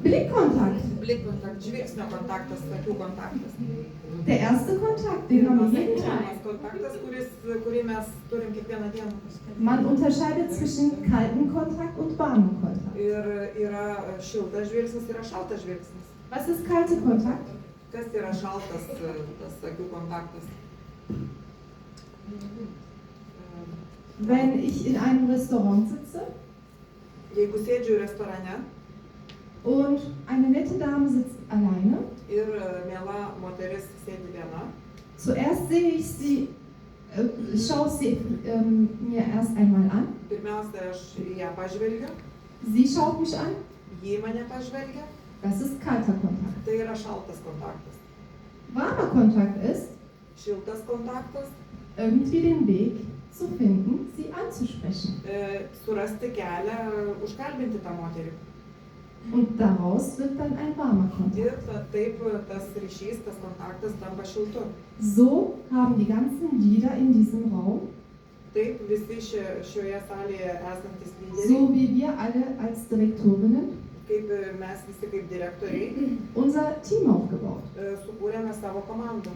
Blickkontakt. Blickkontakt, žvilgsnio kontaktas, akių kontaktas. Der erste Kontakt, den haben wir jeden Tag. Pirmas kontaktas, kurį mes turim kiekvieną dieną. Man unterscheidet zwischen kaltem Kontakt und warmem Kontakt. Ir yra šiltas žvilgsnis, yra šaltas žvilgsnis. Was ist kalte Kontakt? Kas yra šaltas tas akių kontaktas? Wenn ich in einem Restaurant sitze Jeigu sėdžiu restorane und eine nette Dame sitzt alleine, ir miela moteris sėdi viena, zuerst sehe ich sie, schaue sie mir erst einmal an. pirmiausia, aš į ją pažvelgiu, Sie schaut mich an. ji mane pažvelgia, Das ist kalter Kontakt. tai yra šaltas kontaktas. Warmer Kontakt ist, Šiltas kontaktas, irgendwie den Weg zu finden, sie anzusprechen. Surasti kelią, užkalbinti tą moterį. Und daraus wird dann ein warmer Kontakt. Ir taip tas ryšys, tas kontaktas tampa šiltu. So haben die ganzen Lieder in diesem Raum, Taip visi šioje salėje esantis lyderiai, so wie wir alle als Direktorinnen, kaip mes visi kaip direktoriai, unser Team aufgebaut. sukūrėme savo komandą.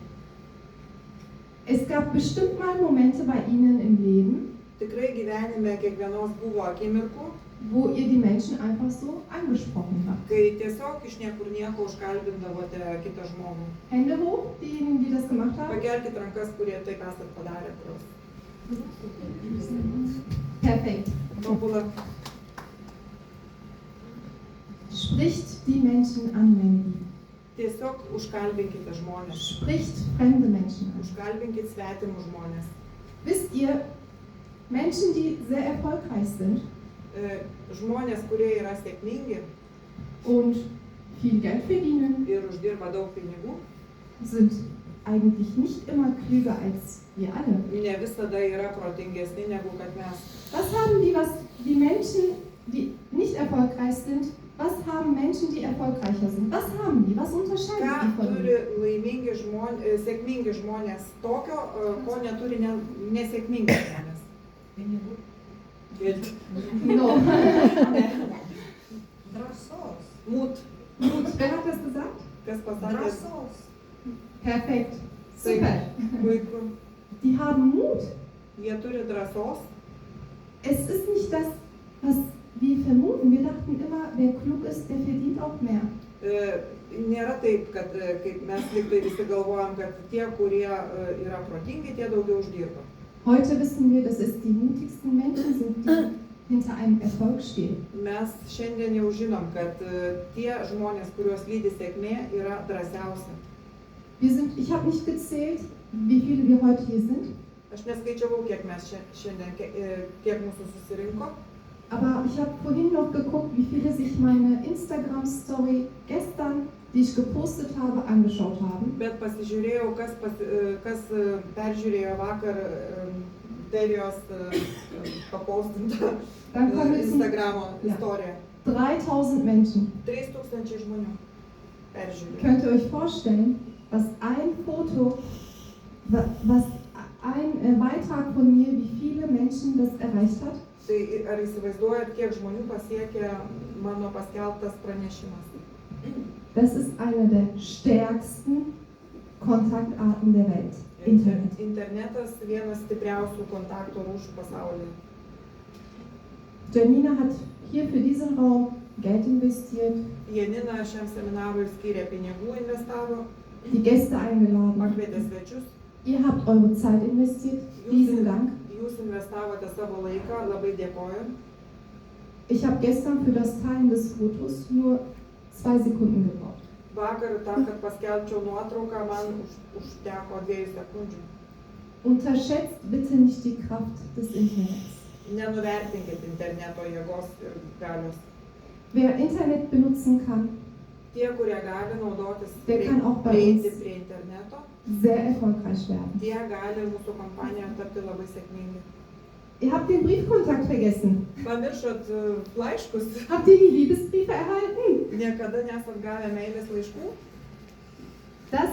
Es gab bestimmt mal Momente bei Ihnen im Leben, Tikrai gyvenime kiekvienos buvo akimirkų, wo ihr die Menschen einfach so angesprochen habt. kai tiesiog iš niekur nieko užkalbindavote kitą žmogų. Hände hoch, diejenigen, die das gemacht haben. Pakelkit rankas, kurie taip esat padarę. Perfekt. Tobula. Spricht die Menschen an, meine Lieben. Tiesiog užkalbinkite žmonės. Spricht fremde Menschen an. Užkalbinkit svetimus žmonės. Wisst ihr, Menschen, die sehr erfolgreich sind Žmonės, kurie yra sėkmingi und viel Geld verdienen, ir uždirba daug pinigų, sind eigentlich nicht immer klüger als wir alle. ne visada yra protingesni negu kad mes. Was haben die, was die Menschen, die nicht erfolgreich sind, was haben Menschen, die erfolgreicher sind? Was haben die? Was unterscheidet Ką die von turi ihnen? laimingi žmonės, sėkmingi žmonės tokio, ko neturi nesėkmingi žmonės? Pinigų. No. Drąsos. Mut. Gut, wer hat das gesagt? Kas pasakė? Drąsos. Perfekt. Taip, Super. puiku. Die haben Mut. Jie turi drąsos. Es ist nicht das, was wir vermuten. Wir dachten immer, wer klug ist, der verdient auch mehr. Nėra taip, kad kaip mes liktai visi galvojam, kad tie, kurie yra protingi, tie daugiau uždirba. Heute wissen wir, dass es die mutigsten Menschen sind, die hinter einem Erfolg stehen. Mes šiandien jau žinom, kad tie žmonės, kuriuos lydi sėkmė, yra drąsiausi. Ich habe nicht gezählt, wie viele wir heute hier sind, Aš neskaičiavau, kiek mes šiandien, kiek mūsų susirinko, aber ich habe vorhin noch geguckt, wie viele sich meine Instagram-Story gestern, die ich gepostet habe, angeschaut haben. bet pasižiūrėjau, kas peržiūrėjo vakar Derijos papaustintą Dann kommen es Instagramo Ja. istoriją. 3000 Menschen. 3000 žmonių peržiūrėjo. Könnt ihr euch vorstellen, was ein Foto, was ein Beitrag von mir, wie viele Menschen das erreicht hat? Tai ar įsivaizduojat, kiek žmonių pasiekė mano paskelbtas pranešimas? Das ist einer der stärksten Kontaktarten der Welt. Internet. Internetas vienas stipriausių kontakto rūšių pasaulyje. Janina hat hier für diesen Raum Geld investiert, Janina šiam seminarui skyrė pinigų, investavo, die Gäste eingeladen. pakvietė svečius. Ihr habt eure Zeit investiert. Vielen Dank. Jūs investavote savo laiką, labai dėkoju. Ich habe gestern für das Teilen des Fotos nur 2 Sekunden gebraucht. Vakar tam, kad paskelbčiau nuotrauką, man užteko 2 sekundžių. Unterschätzt bitte nicht die Kraft des Internets. Nenuvertinkit interneto jėgos ir galios. Wer Internet benutzen kann, Tie, kurie gali naudotis Der kann auch bei prieiti uns. prie interneto, sehr erfolgreich werden. tie gali mūsų kompanijoje tapti labai sėkmingi. Ihr habt den Briefkontakt vergessen. Pamiršot laiškus? Habt ihr die Liebesbriefe erhalten? Niekada nesat gavę meilės laiškų? Das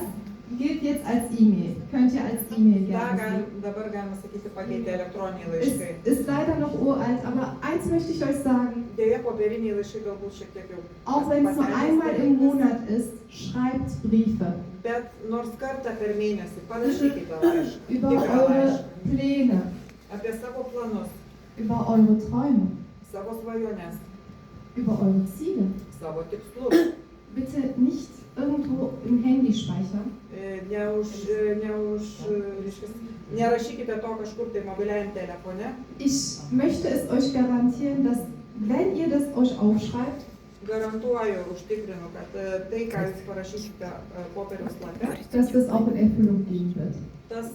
gilt jetzt als E-Mail. Könnt ihr als E-Mail gerne sehen. Dabar galima sakyti, pakeitė elektroniniai laiškai. Ist leider noch uralt, aber eins möchte ich euch sagen. Deja, popieriniai laiškai galbūt šiek tiek jau. Auch wenn es nur einmal im Monat ist, schreibt Briefe Bet nors kartą per mėnesį parašykite laišką. über Tikrą eure laišką. Pläne, Apie savo planus, über eure Träume, savo svajones, über eure Ziele. savo tikslus. Bitte nicht irgendwo im Handy speichern, Nerašykite to kažkur tai mobiliajam telefone. ich möchte es euch garantieren, dass wenn ihr das euch aufschreibt, Garantuoju ir užtikrinu, kad tai, ką jūs parašysite popieriaus lape, dass das auch in Erfüllung gehen wird. tas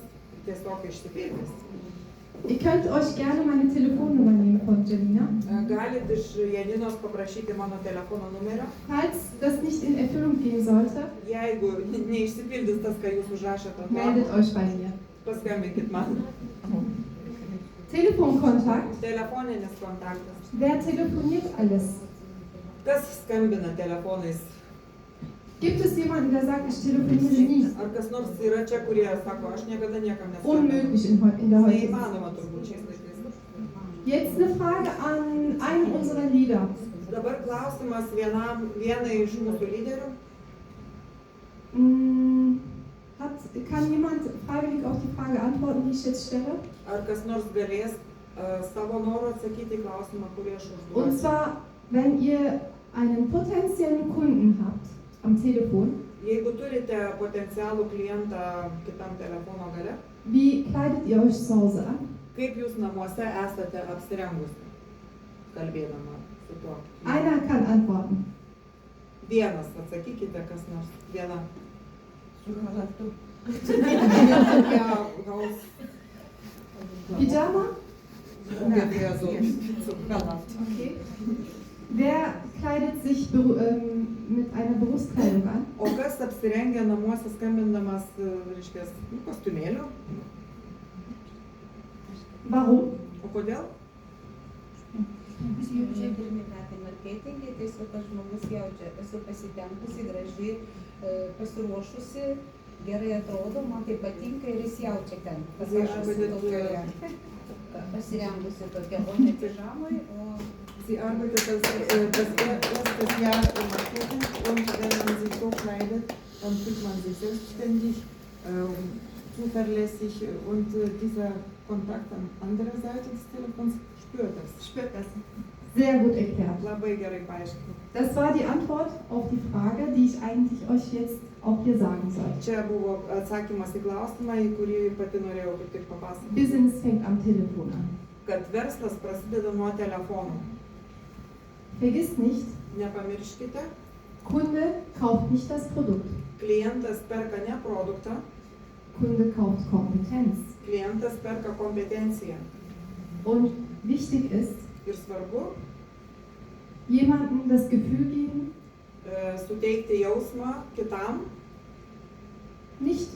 tiesiog išsipildys. Ihr könnt euch gerne meine Telefonnummer nehmen von Janina. Galit iš Janinos paprašyti mano telefono numerio. Falls das nicht in Erfüllung gehen sollte, Jeigu neišsipildys tas, ką jūs užrašėte ant meldet lapo, euch bei mir. paskambinkit man. Telefonkontakt. Telefoninis kontaktas. Wer telefoniert alles? Kas skambina telefonais? Gibt es jemanden, der sagt, ich telefoniere nie? Ar kas nors yra čia, kurie sako, aš niekada niekam neskambinu? Unmöglich in der heutigen Zeit. Neįmanoma turbūt šiais laikais. Jetzt eine Frage an einen unserer Leader. Dabar klausimas vienai iš mūsų lyderių. Kann jemand freiwillig auf die Frage antworten, die ich jetzt stelle? Ar kas nors galės savo noru atsakyti į klausimą, kurį aš Und užduosiu? zwar, wenn ihr einen potenziellen Kunden habt am Telefon, Jeigu turite potencialų klientą kitam telefono gale, wie kleidet ihr euch zu Hause an? kaip jūs namuose esate apsirengusi, kalbėdama su tuo? Einer kann antworten. Vienas, atsakykite kas nors. Viena. Ja, raus. Pyjama? Ungefähr so. Okay. Wer kleidet sich mit einer Berufskleidung an? O kas apsirengia namuose skambindamas, reiškia, kostiumėliu? Warum? O kodėl? Jau pirmi metai marketingai, tiesiog aš žmogus jaučia, esu pasitempusi, graži, pasiruošusi, gerai atrodo, man tai patinka ir jis jaučia ten. Aš esu tokia pasirengusi tokia, o ne pižamai, o... Sie arbeitet das erste Jahr im Marketing und wenn man sich so kleidet, dann fühlt man sich selbstständig, zuverlässig und dieser Kontakt an anderer Seite des Telefons spürt das. Spürt das. Sehr gut erklärt. Labai gerai paaiškinau. Das war die Antwort auf die Frage, die ich eigentlich euch jetzt auch hier sagen sollte. Čia buvo atsakymas į klausimą, į kurį pati norėjau kaip tik papasakoti. Business fängt am Telefon an. Kad verslas prasideda nuo telefonų. Vergisst nicht, Nepamirškite, Kunde kauft nicht das Produkt. klientas perka ne produktą, Kunde kauft Kompetenz. klientas perka kompetenciją. Und wichtig ist, Ir svarbu jemandem das Gefühl geben, suteikti jausmą kitam, nicht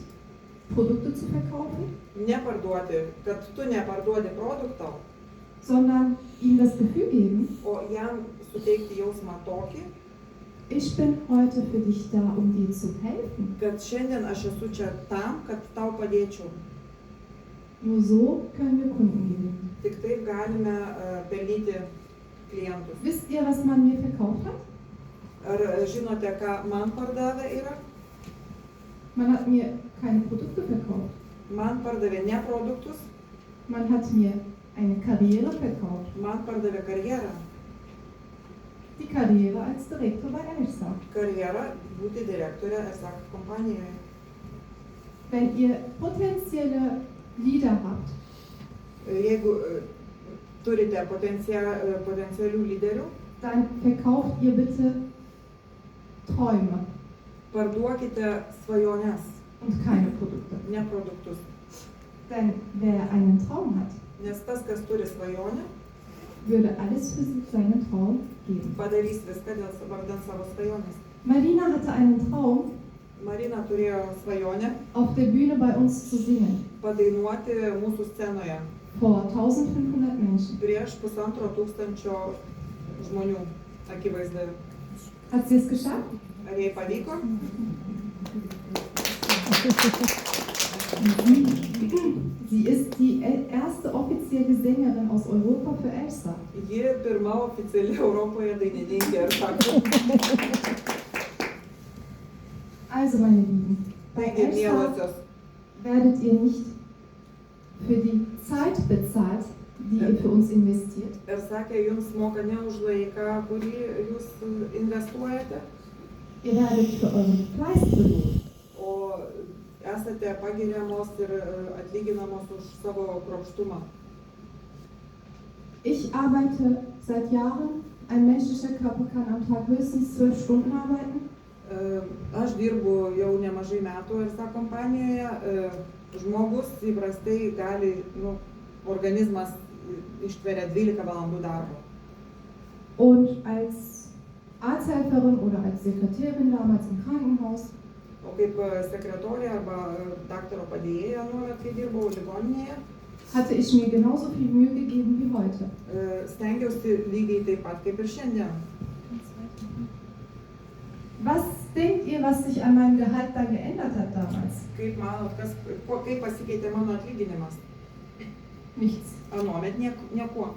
Produkte zu verkaufen, neparduoti, kad tu neparduodi produkto, sondern ihm das Gefühl geben, o jam suteikti jausmą tokį, ich bin heute für dich da, um dir zu helfen. kad šiandien aš esu čia tam, kad tau padėčiau. Nur so können wir Kunden gewinnen. Tik taip galime pelnyti klientus. Wisst ihr, was man mir verkauft hat? Ar žinote, ką man pardavę yra? Man hat mir keine Produkte verkauft. Man pardavė ne produktus, Man hat mir eine Karriere verkauft. man pardavė karjerą. Die Karriere als Direktor bei Elsa. Karjerą būti direktorė ESAK kompanijoje. Wenn ihr potenzielle Leader habt, Jeigu turite potencialių lyderių, dann verkauft ihr bitte Träume parduokite svajones, und keine Produkte. ne produktus. Denn wer einen Traum hat, Nes tas, kas turi svajonę, würde alles für seinen Traum geben. padarys viską dėl vardan savo svajonės. Marina hatte einen Traum, Marina turėjo svajonę auf der Bühne bei uns zu singen. padainuoti mūsų scenoje Vor 1500 Menschen. prieš 1500 žmonių akivaizdoje. Hat sie es geschafft? Ar jai pavyko? Sie ist die erste offizielle Sängerin aus Europa für Elsa. Ji pirma oficiali Europoje dainininkė Elsa. Also, meine Lieben, bei Taigi, Elsa mielosios, werdet ihr nicht für die Zeit bezahlt, die ihr für uns investiert, ir sakė, jums moka ne už laiką, kurį jūs investuojate, ihr werdet für euren Fleiß belohnt. o esate pagiriamos ir atlyginamos už savo kruopštumą. Ich arbeite seit Jahren. Ein menschlicher Körper kann am Tag höchstens 12 Stunden arbeiten. Aš dirbu jau nemažai metų Elsa kompanijoje. Žmogus įprastai gali, organizmas ištveria 12 valandų darbo. Und als Arzthelferin oder als Sekretärin damals im Krankenhaus O kaip sekretorė arba daktaro padėjėja nuolat, kai dirbau ligoninėje, hatte ich mir genauso viel Mühe gegeben wie heute. stengiausi lygiai taip pat kaip ir šiandien. Was denkt ihr, was sich an meinem Gehalt dann geändert hat damals? Kaip manot, kaip pasikeitė mano atlyginimas? Nichts. Anuomet niekuo.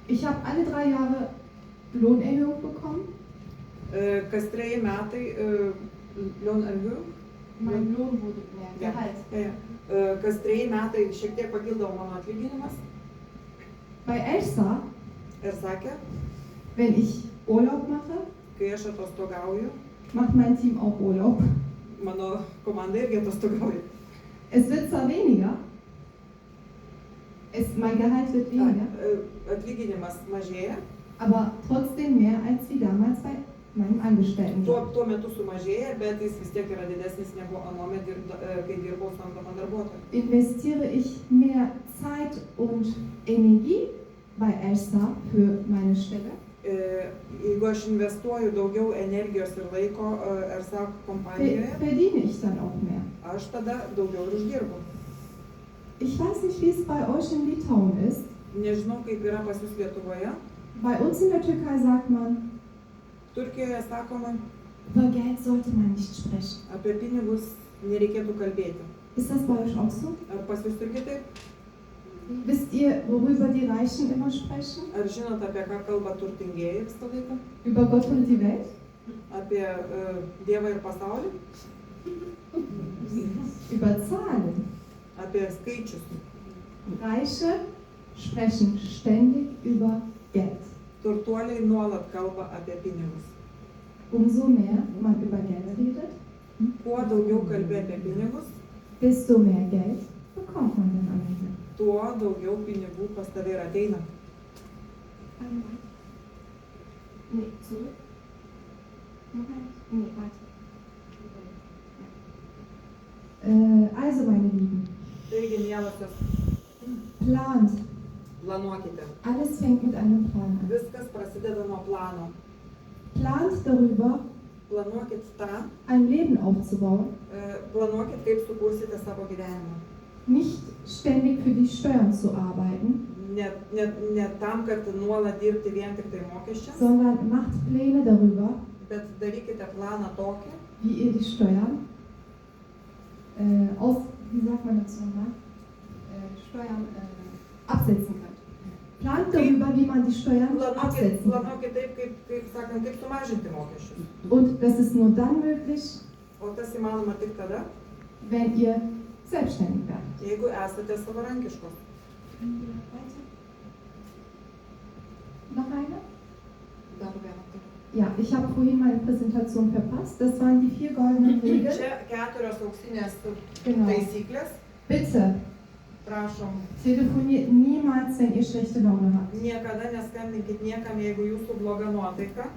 Ich habe alle 3 Jahre Lohnerhöhung bekommen. Kas 3 metai Lohnerhöhung. Mein Lohn wurde mehr, Ja. Gehalt. Kas 3 metai šiek tiek pakildavo mano atlyginimas. Bei Elsa, Ir sakė, wenn ich Urlaub mache, kai aš atostogauju, macht mein Team auch Urlaub. mano komanda irgi atostogauja. Es wird zwar weniger, mein Gehalt wird weniger, Atlyginimas mažėja, aber trotzdem mehr als wie damals bei meinem Angestelltenjob. tuo metu sumažėja, bet jis vis tiek yra didesnis negu anuomet, kai dirbau samdomą darbuotoją. Investiere ich mehr Zeit und Energie bei Elsa für meine Stelle, Jeigu aš investuoju daugiau energijos ir laiko Elsa kompanijoje, verdiene ich dann auch mehr. aš tada daugiau ir uždirbu. Ich weiß nicht, wie es bei euch in Litauen ist. Nežinau, kaip yra pas jūs Lietuvoje. Bei uns in der Türkei sagt man, Turkijoje sakoma, über Geld sollte man nicht sprechen. apie pinigus nereikėtų kalbėti. Ist das bei euch auch so? Ar pas jūs irgi taip? Wisst ihr, worüber die Reichen immer sprechen? Ar žinot, apie ką kalba turtingieji visą laiką? Über Gott und die Welt? Apie Dievą ir pasaulį? Über Zahlen. Apie skaičius. Reiche sprechen ständig über Geld. Turtuoliai nuolat kalba apie pinigus. Umso mehr man über Geld redet, Kuo daugiau kalbė apie pinigus, desto mehr Geld bekommt man dann am Ende. tuo daugiau pinigų pas tave ir ateina. Nee, zurück. Noch eins? Nee, warte. Also, meine Lieben, Taigi, mielosios, plant. planuokite. Alles fängt mit einem Plan an. Viskas prasideda nuo plano. Plant darüber, Planuokit tą, ein Leben aufzubauen, planuokit, kaip sukursite savo gyvenimą. nicht ständig für die Steuern zu arbeiten, Ne tam, kad nuolat dirbti vien tik tai mokesčiams, sondern macht Pläne darüber, bet darykite planą tokį, wie ihr die Steuern wie sagt man dazu nochmal? Steuern absetzen könnt. Plant darüber, wie man die Steuern absetzen kann. planuokit taip, kaip sakant, kaip sumažinti mokesčius. Und das ist nur dann möglich, O tas įmanoma tik tada, wenn ihr selbstständig werdet. jeigu esate savarankiškos. Noch eine? Dar vieną. Ja, ich habe vorhin meine Präsentation verpasst. Das waren die 4 goldenen Regeln. Čia 4 auksinės Genau. taisyklės. Bitte, Prašom, telefoniert niemals, wenn ihr schlechte Laune habt. niekada neskambinkit niekam, jeigu jūsų bloga nuotaika.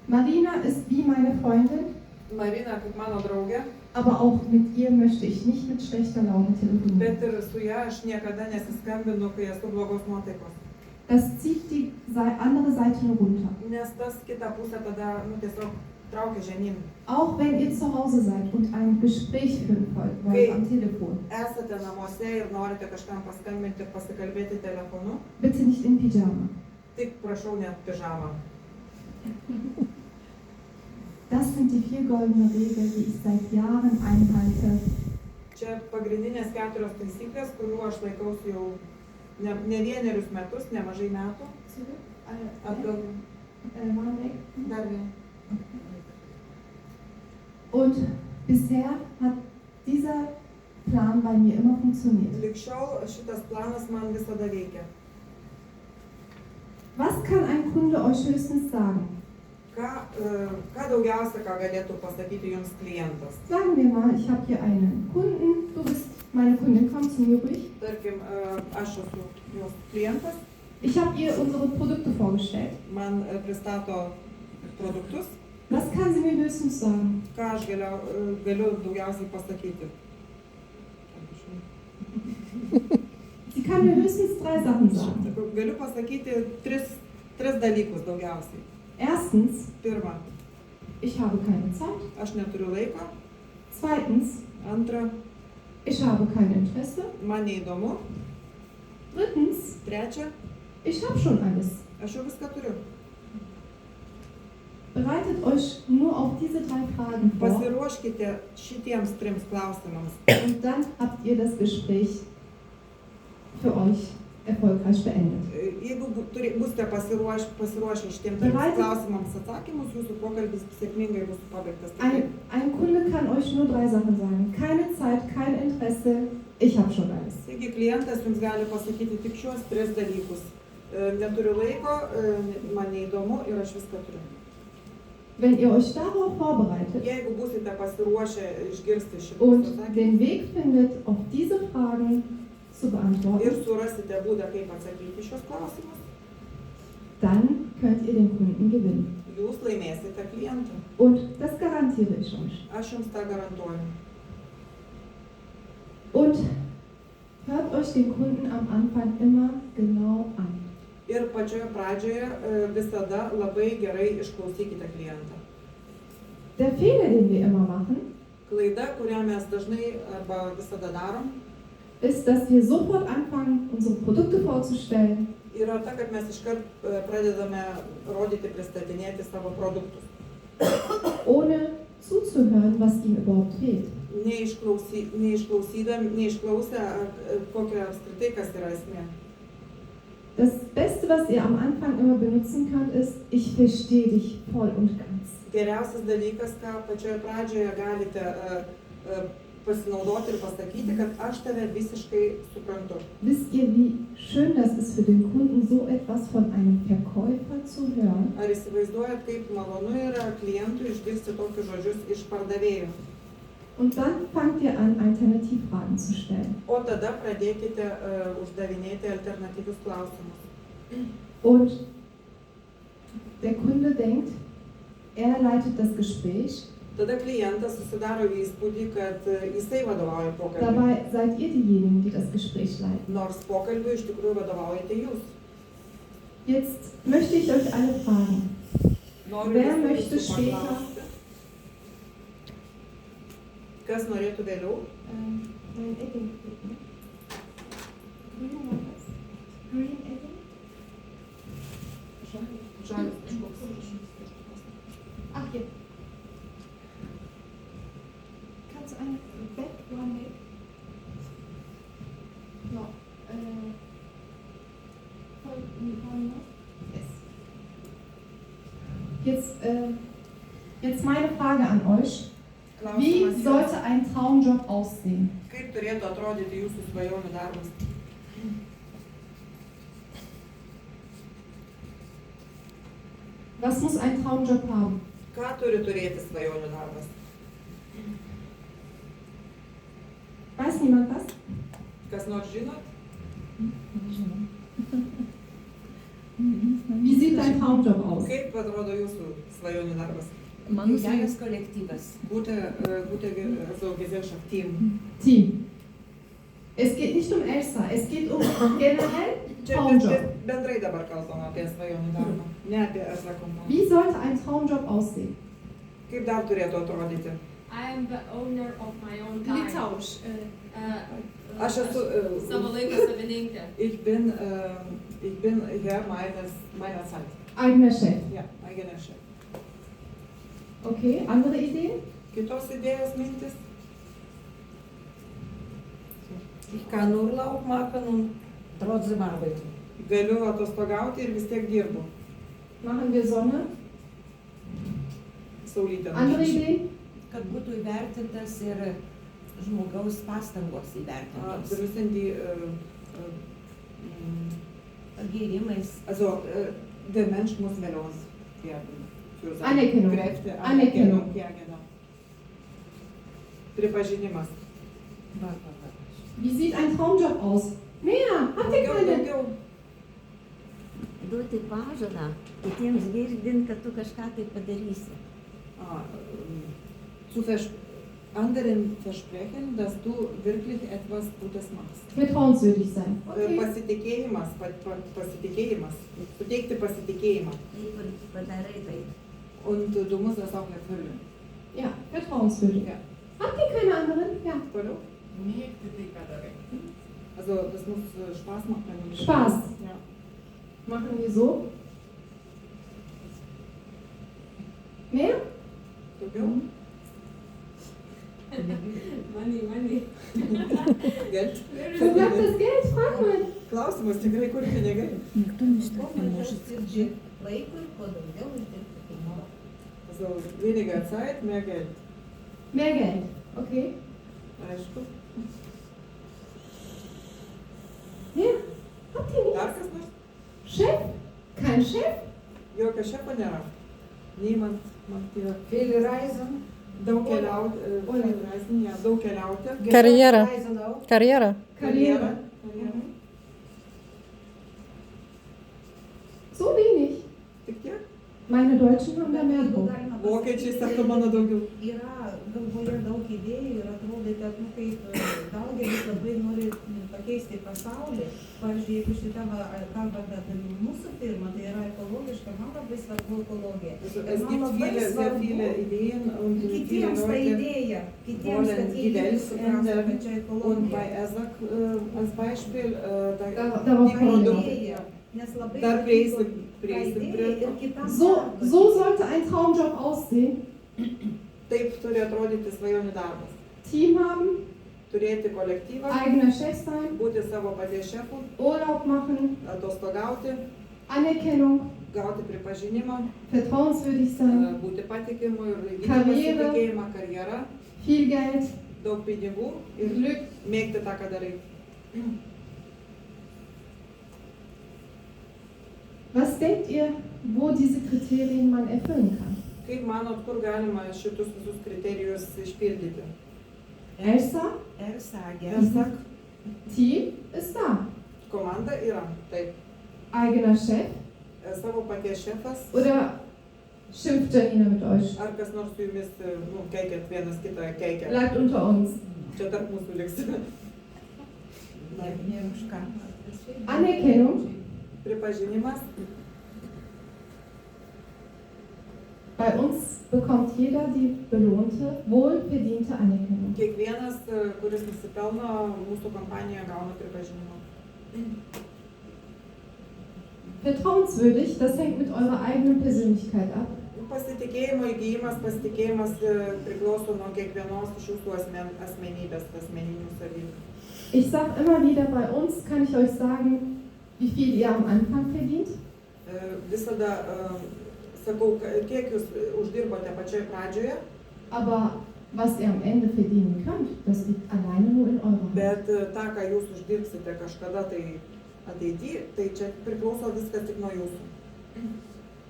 Marina ist wie meine Freundin, Marina, kaip mano draugė, aber auch mit ihr möchte ich nicht mit schlechter Laune telefonieren. bet ir su ja aš niekada nesiskambinu, kai esu blogos nuotaikos. Das zieht die andere Seite nur runter. Nes tas kitą pusę tada, tiesiog traukia žemyn. Auch wenn ihr zu Hause seid und ein Gespräch führen wollt am Telefon, Esate namuose ir norite kažkam paskambinti ir pasikalbėti telefonu, bitte nicht in Pyjama. tik prašau net pižamą. Das sind die 4 goldenen Regeln, die ich seit Jahren einhalte. Čia pagrindinės 4 taisyklės, kurių aš laikausi jau ne vienerius metus, nemažai metų. Atgal. Waren weg. Dar vėl. Und bisher hat dieser Plan bei mir immer funktioniert. Lig šiol šitas planas man visada veikia. Was kann ein Kunde euch höchstens sagen? Ką daugiausia, ką galėtų pasakyti jums klientas? Sagen wir mal, ich habe hier einen Kunden, du bist meine Kundin, komm zu mir ruhig. Tarkim, aš esu jos klientas, Ich habe ihr unsere Produkte vorgestellt. man pristato produktus, Was kann sie mir höchstens sagen? ką aš galiu daugiausiai pasakyti. Sie kann mir höchstens 3 Sachen sagen. Galiu pasakyti tris dalykus daugiausiai. Erstens, Pirma, ich habe keine Zeit. aš neturiu laiko. Zweitens, Antra, ich habe kein Interesse. man neįdomu. Drittens, Trečia, ich habe schon alles. aš jau viską turiu. Bereitet euch nur auf diese 3 Fragen vor Pasiruoškite šitiems 3 klausimams. und dann habt ihr das Gespräch für euch erfolgreich beendet. Jeigu būsite pasiruošę šitiem 3 klausimams atsakymus, jūsų pokalbis sėkmingai bus pabaigtas. Ein Kunde kann euch nur 3 Sachen sagen. Keine Zeit, kein Interesse, ich habe schon alles. Taigi klientas jums gali pasakyti tik šios 3 dalykus. Neturiu laiko, man neįdomu ir aš viską turiu. Wenn ihr euch darauf vorbereitet Jeigu būsite pasiruošę išgirsti šitus und atsakymus den Weg findet, auf diese Fragen zu ir beantworten, surasite būdą, kaip atsakyti šios klausimus, dann könnt ihr den Kunden gewinnen. jūs laimėsite klientą. Und das garantiere ich euch. Aš jums tą garantuoju. Und hört euch den Kunden am Anfang immer genau an. Ir pačioje pradžioje visada labai gerai išklausykite klientą. Der Fehler, den wir immer machen, Klaida, kurią mes dažnai arba visada darom, ist, dass wir sofort anfangen, unsere Produkte vorzustellen, yra ta, kad mes iškart pradedame rodyti, pristatinėti savo produktus. ohne zuzuhören, was ihm überhaupt fehlt. Neišklausę, kokia apskritai kas yra esmė. Das Beste, was ihr am Anfang immer benutzen könnt, ist, ich verstehe dich voll und ganz. Geriausias dalykas, ką pačioje pradžioje galite pasinaudoti ir pasakyti, kad aš tave visiškai suprantu. Wisst ihr, wie schön das ist für den Kunden, so etwas von einem Verkäufer zu hören? Ar įsivaizduojat, kaip malonu yra klientui išgirsti tokius žodžius iš pardavėjų? Und dann fangt ihr an, Alternativfragen zu stellen. O tada pradėkite uždavinėti alternatyvius klausimus. Und der Kunde denkt, er leitet das Gespräch, Tada klientas susidaro įspūdį, kad jisai vadovauja pokalbiui. dabei seid ihr diejenigen, die das Gespräch leiten. Nors pokalbiui iš tikrųjų vadovaujate jūs. Jetzt möchte ich euch alle fragen, Noriu Wer visų möchte jūsų später? paklausti. Kas norėtų vėliau? mein Edding. Grün war das? Green Edding? Žalias kažkoks. Ach, hier. Kannst du eine Back one make? No. Yes. Jetzt meine Frage an euch. Wie Klausimas jums. sollte ein Traumjob aussehen? Kaip turėtų atrodyti jūsų svajonių darbas? Was muss ein Traumjob haben? Ką turi turėti svajonių darbas? Weiß niemand was? Kas nors žinot? Wie sieht dein Traumjob aus? Kaip atrodo jūsų svajonių darbas? Mano geras kolektyvas. Būti so Gesellschaft, Team. Team. Es geht nicht um Elsa, es geht um generell Čia Traumjob. bendrai dabar kalbam apie svajonių darbą, ne apie Elsa kompaniją. Wie sollte ein Traumjob aussehen? Kaip dar turėtų atrodyti? I am the owner of my own time. Litauš. Aš esu... Savo laiko savininkė. Ich bin Herr meiner Zeit. Eigener Chef. Ja, eigener Chef. Okay, andere Ideen? Kitos idėjos mintis? Ich kann Urlaub machen und trotzdem arbeiten. Galiu atostogauti ir vis tiek dirbu. Machen wir Sonne? Saulytė. Andere Ideen? Kad būtų įvertintas ir žmogaus pastangos Wir įvertintos. müssen die, Pagyrimais. also der Mensch muss belohnt werden. Für seine Anerkennung. Kräfte. Anerkennung. Ja, genau. Pripažinimas. Va. Wie sieht ein Traumjob aus? Mehr! Habt ihr keine? Daugiau. Duoti pažadą, kitiems girdint, kad tu kažką tai padarysi. Zu anderen versprechen, dass du wirklich etwas Gutes machst. Vertrauenswürdig sein. Okay. Pasitikėjimas. Suteikti pasitikėjimą. Jeigu padarai tai, Und du musst das auch erfüllen. Ja, vertrauenswürdig. Ja. Habt ihr keine anderen? Ja. Toliau? Also das muss Spaß machen. Spaß. Ja. Machen wir so. Mehr? Daugiau? Money. Geld. Wo bleibt das Geld? Frag mal. Klausimas tikrai, kur pinigai? Kuo mažiau skirdži laikui, kuo daugiau uždirbti pinigų. Also weniger Zeit, mehr Geld. Mehr Geld. Okay. Aišku. Mehr? Habt ihr Dar nichts? kas nors? Chef? Kein Chef? Jokio šefo nėra. Niemand macht hier. Viel reisen. Daug keliauti. Ja, daug keliauti. Karjera. Reisen auch. Karjera. Karriere. Karjera. So wenig. Tik tiek? Meine Deutschen haben da mehr Jeigu Druck. galima Vokiečiai pasakyti, sako mano daugiau. yra galvoje daug idėjų ir atrodo, kad kaip daugelis labai nori pakeisti pasaulį. Pavyzdžiui, jeigu šitą kalbant apie mūsų firmą, tai yra ekologiška, man labai svarbu ekologija. Also, Ir es man gibt labai sehr svarbu viele Ideen und viele kitiems tą Leute. idėją, kitiems, wollen kad die jie Welt suprastų, ändern. kad čia Und bei ekologija. ESAC als Beispiel, Darauf die kann ich Produkte. Idėja, nes labai Dar patiko prieisim ta prie idėja to. ir kitam So darbui. sollte ein Traumjob aussehen. Taip turi atrodyti svajonių darbas. Team haben, Turėti kolektyvą, eigener Chef sein, būti savo paties šefu, Urlaub machen, atostogauti, Anerkennung, gauti pripažinimą, vertrauenswürdig sein, būti patikimu ir įgyti Karjera. pasitikėjimą, karjerą, viel Geld, daug pinigų ir Glück. mėgti tą, ką darai. Was denkt ihr, wo diese Kriterien man erfüllen kann? Kaip manot, kur galima šitus visus kriterijus išpildyti? Elsa, Ir sakė. ESAC Team ist da. komanda yra, taip, Eigener Chef savo paties šefas, oder schimpft Janina mit euch? ar kas nors su jumis, keikėt vienas kitą, keikia. Bleibt unter uns. Čia tarp mūsų liks. Ne už ką. Anerkennung. Pripažinimas. Bei uns bekommt jeder die belohnte, wohlverdiente Anerkennung. Kiekvienas, kuris nusipelno, mūsų kompanijoje gauna pripažinimą. Vertrauenswürdig, das hängt mit eurer eigenen Persönlichkeit ab. Pasitikėjimo įgyjimas, pasitikėjimas priklauso nuo kiekvienos iš jūsų asmenybės, asmeninių savybių. Ich sage immer wieder, bei uns kann ich euch sagen, wie viel ihr am Anfang verdient, Visada sakau, kiek jūs uždirbote pačioje pradžioje, aber was ihr am Ende verdienen könnt, das liegt alleine nur in eurer Hand. bet tą, ką jūs uždirbsite kažkada tai ateityje, tai čia priklauso viskas tik nuo jūsų.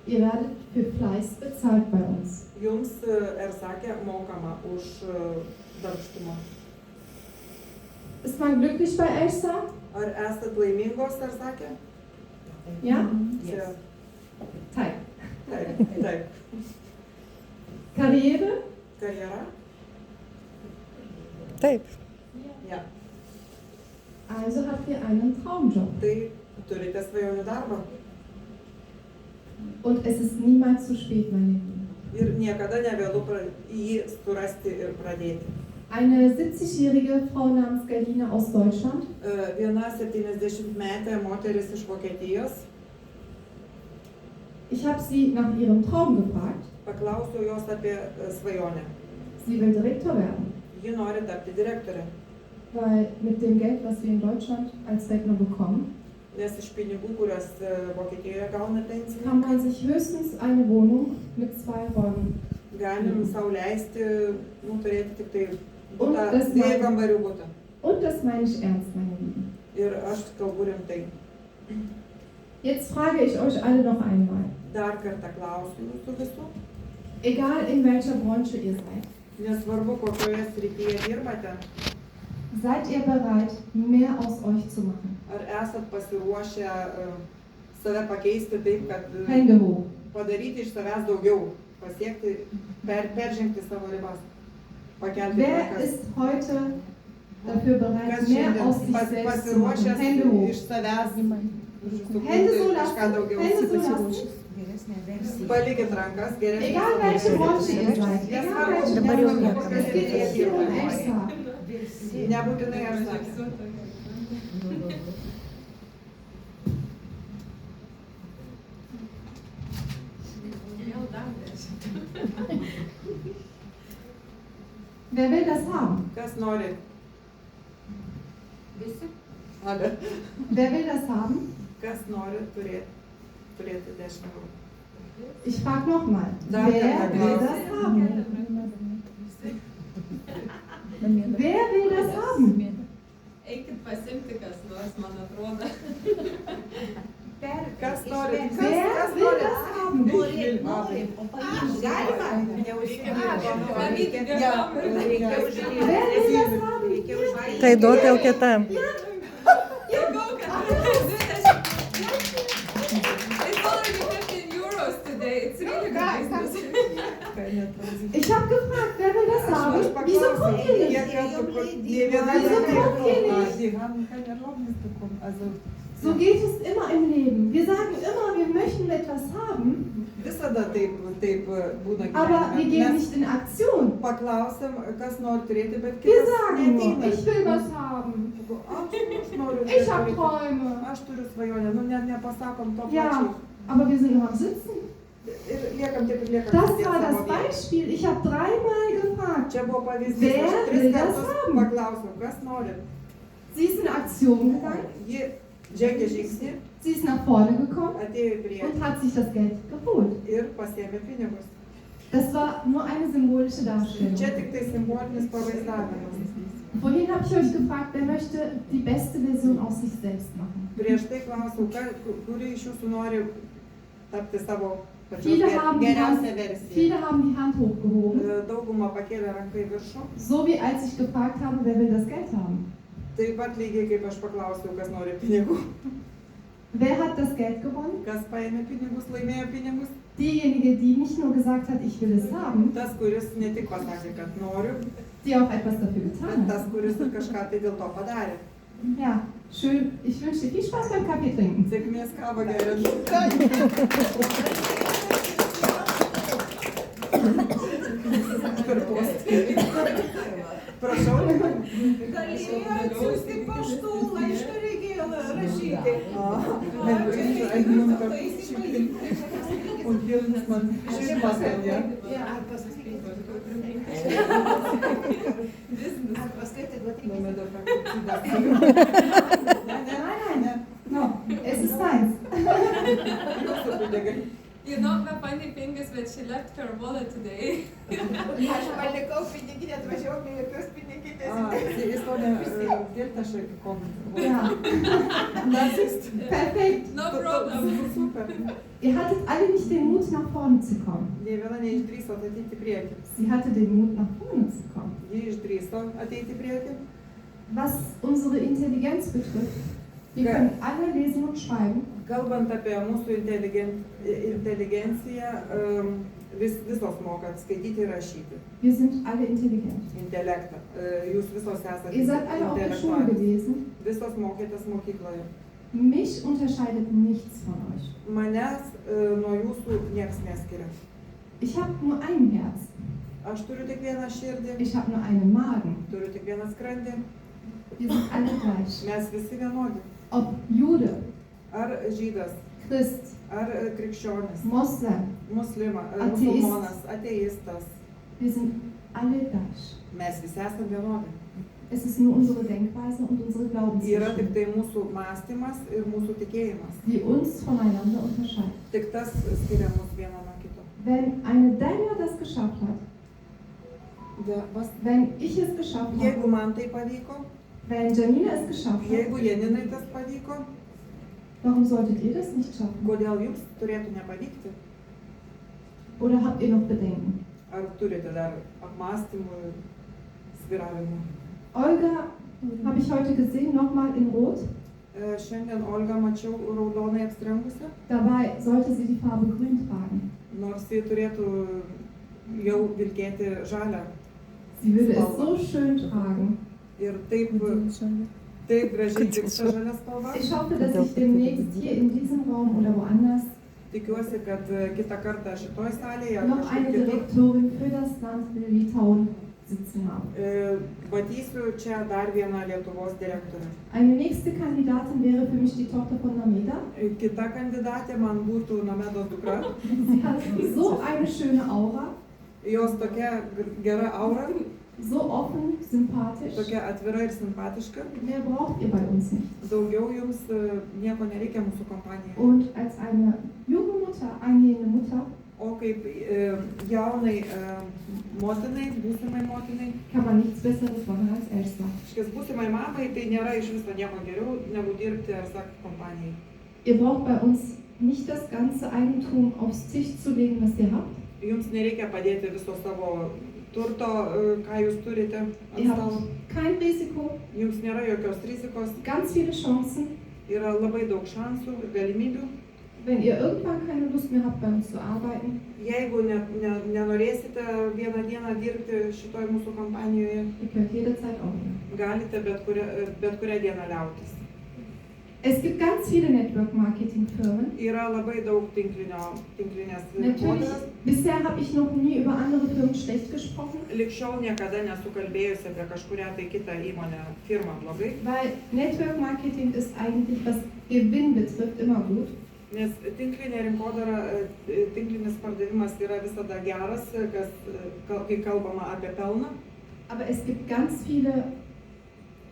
Ihr werdet für Fleiß bezahlt bei uns. Jums, sakė, mokama už darbštumą. Ist man glücklich bei Elsa? Ar esat laimingos, sakė? Ja? Čia, Teil. taip. Karriere? Karjera? Taip. Ja. Also habt ihr einen Traumjob. Tai turite svajonių darbą. Und es ist niemals zu spät, meine Lieben. Ir niekada nevėlu jį surasti ir pradėti. Eine 70-jährige Frau namens Galina aus Deutschland Viena 70-metė moteris iš Vokietijos, ich habe sie nach ihrem Traum gefragt. paklausiau jos apie svajonę. Sie will Direktor werden. Ji nori tapti direktorė. weil mit dem Geld, was wir in Deutschland als Rentner bekommen, Nes iš pinigų, kurias Vokietijoje gauna kann pensininkai, man sich höchstens eine Wohnung mit 2 Räumen. galim sau leisti, turėti tik tai Und butą, das 2 meine- kambarių butą. Und das meine ich ernst, meine Lieben. Ir aš kalbu rimtai. Jetzt frage ich euch alle noch einmal, Dar kartą klausiu jūsų visų. egal in welcher Branche ihr seid, Nesvarbu, kokioje srityje dirbate, seid ihr bereit, mehr aus euch zu machen? ar esat pasiruošę save pakeisti taip, kad Hände hoch. padaryti iš savęs daugiau, pasiekti, peržengti savo ribas, pakelti Wer rankas. ist heute dafür bereit, Kas mehr šiandien aus sich selbst zu machen? pasiruošęs Hände hoch. iš savęs Hände so sukurti kažką lassen. daugiau. Hände so lassen. Geresnė versija. Palikit rankas, geresnė. Egal welche Branche ihr seid, egal welche Dabar jau Branche. nieko Es geht nicht hier um Extra. Nebūtinai aš sakysiu. Wer will das haben? Kas nori? Visi? Ale. Wer will das haben? Kas nori turėti 10 eurų? Ich frage nochmal. Da Wer kann man will was. das haben? Wer will das haben? Eikit pasimti kas nors, man atrodo. Kas nori? Wer will das haben? Norim, o paimti galima? Mamytė, Ja, galima. Wer will das haben? Tai duok jau kitam. It's already 15 euros today. It's really good business. Ich habe gefragt, wer will das haben? Wieso kommt ihr nicht? So geht es immer im Leben. Wir sagen immer, wir möchten etwas haben, Visada taip būna aber wir gehen Mes nicht in Aktion. paklausim, kas nori turėti, bet Wir kitas sagen nur, neateina. ich will was haben. Aš noriu Ich habe turėti. Träume. Aš turiu svajonę, nepasakom to Ja, plačiai. aber wir sind noch am Sitzen. Ir liekam taip ir liekam. Das sėdėt war savo das vietoj. Beispiel. Ich habe 3-mal gefragt. Čia buvo pavyzdys, Wer aš will 3 das kartus haben? paklausiau, kas nori. Sie ist in Aktion gegangen, Ji žengė žingsnį, sie ist nach vorne gekommen atėjo į priekį und hat sich das Geld geholt. ir pasiėmė pinigus. Das war nur eine symbolische Čia Darstellung. tik tai simbolinis pavaizdavimas. Vorhin habe ich euch gefragt, wer möchte die beste Version aus sich selbst machen. Prieš tai klausiau, kuri iš jūsų nori tapti savo pačios Viele haben die Hand, geriausią versiją. viele haben die Hand hochgehoben, Dauguma pakėlė ranką į viršų. so wie als ich gefragt habe, wer will das Geld haben. Taip pat lygiai kaip aš paklausiau, kas nori pinigų. Wer hat das Geld gewonnen? Kas paėmė pinigus, laimėjo pinigus. Diejenige, die nicht nur gesagt hat, ich will es haben, Tas, kuris ne tik pasakė, kad noriu, die auch etwas dafür bet getan tas, hat. kuris ir kažką tai dėl to padarė. Ja, schön. Ich wünsche dir viel Spaß beim Kaffee trinken. Sėkmės kavą geriant. Per postą. Prašau. Galėjo atsiųsti paštu, laišką reikėjo rašyti. Und hier muss man schön machen, ja? Moment, da fragt sie das. Nein. No, es ist deins. You know, the funny thing is that she left her wallet today. Aš palikau piniginę, atvažiavau, be jokios piniginės. Sie ist ohne Geldtasche gekommen. Ja, Das ist perfekt. No problem. super. Ihr hattet alle nicht den Mut, nach vorne zu kommen. Nė viena neišdrįso ateiti į priekį. Sie hatte den Mut, nach vorne zu kommen. Ji išdrįso ateiti į priekį. Was unsere Intelligenz betrifft, wir können alle lesen und schreiben. Kalbant apie mūsų inteligenciją, visos moka skaityti ir rašyti. Wir sind alle intelligent. Intelektą. Jūs visos esate Ihr seid alle auf der Schule intelektualės. gewesen. Visos mokėtės mokykloje. Mich unterscheidet nichts von euch. Manęs nuo jūsų nieks neskiria. Ich habe nur ein Herz. Aš turiu tik vieną širdį, Ich habe nur einen Magen. turiu tik vieną skrandį. Wir sind alle gleich. Mes visi vienodi. Ob Jude, Ar žydas, Christ, ar krikščionis, Moslem, Ateist. musulmonas, ateistas. wir sind alle gleich. Mes visi esame vienodi. Es ist nur unsere Denkweise und unsere Yra Glaubensrichtung, tik tai mūsų mąstymas ir mūsų tikėjimas. die uns voneinander unterscheiden. Tik tas skiria mus vieną nuo kito. Wenn eine Daniel das geschafft hat, wenn ich es geschafft habe, Jeigu man tai pavyko, wenn Janina es geschafft hat, jeigu Janinai tas pavyko, warum solltet ihr das nicht schaffen? kodėl jums turėtų nepavykti? Oder habt ihr noch Bedenken? Ar turite dar apmąstymų, svyravimų? Olga habe ich heute gesehen, nochmal in Rot. Šiandien Olga mačiau raudonai apsirengusią, Dabei sollte sie die Farbe grün tragen. nors ji turėtų jau vilkėti žalią. Sie würde es so schön tragen. Ir taip gražiai tiks ta žalia spalva. Ich hoffe, dass ich demnächst hier in diesem Raum oder woanders Tikiuosi, kad kitą kartą šitoj salėje ar noch eine kažkur kitur Direktorin für das Land Litauen sitzen habe. matysiu čia dar vieną Lietuvos direktorę. Eine nächste Kandidatin wäre für mich die Tochter von Nameda. Kita kandidatė man būtų Namedos dukra. Sie hat so eine schöne Aura, Jos tokia gera aura, so offen, sympathisch. tokia atvira ir simpatiška. Mehr braucht ihr bei uns nicht. Daugiau jums nieko nereikia mūsų kompanijoje. Und als eine junge Mutter, angehende Mutter, O kaip jaunai motinai, būsimai motinai, kann man nichts Besseres machen als Elsa. šis būsimai mamai, tai nėra iš viso nieko geriau negu dirbti SAK kompanijai. Ihr braucht bei uns nicht das ganze Eigentum aufs Tisch zu legen, was ihr habt. Jums nereikia padėti viso savo turto, ką jūs turite ant Ihr habt stalo. kein Risiko, Jums nėra jokios rizikos, ganz viele Chancen. yra labai daug šansų ir galimybių. Wenn ihr irgendwann keine Lust mehr habt, bei uns zu arbeiten, Jeigu nenorėsite vieną dieną dirbti šitoj mūsų kompanijoje, ihr könnt jederzeit aufhören. galite bet kurią dieną liautis. Es gibt ganz viele Network-Marketing-Firmen. Yra labai daug tinklinės Natürlich, rinkodaros. bisher habe ich noch nie über andere Firmen schlecht gesprochen, Lig šiol niekada nesu kalbėjusi apie kažkurią tai kitą įmonę, firmą blogai, weil Network-Marketing ist eigentlich, was Gewinn betrifft, immer gut. nes tinklinė rinkodara, tinklinis pardavimas yra visada geras, kai kalbama apie pelną. Aber es gibt ganz viele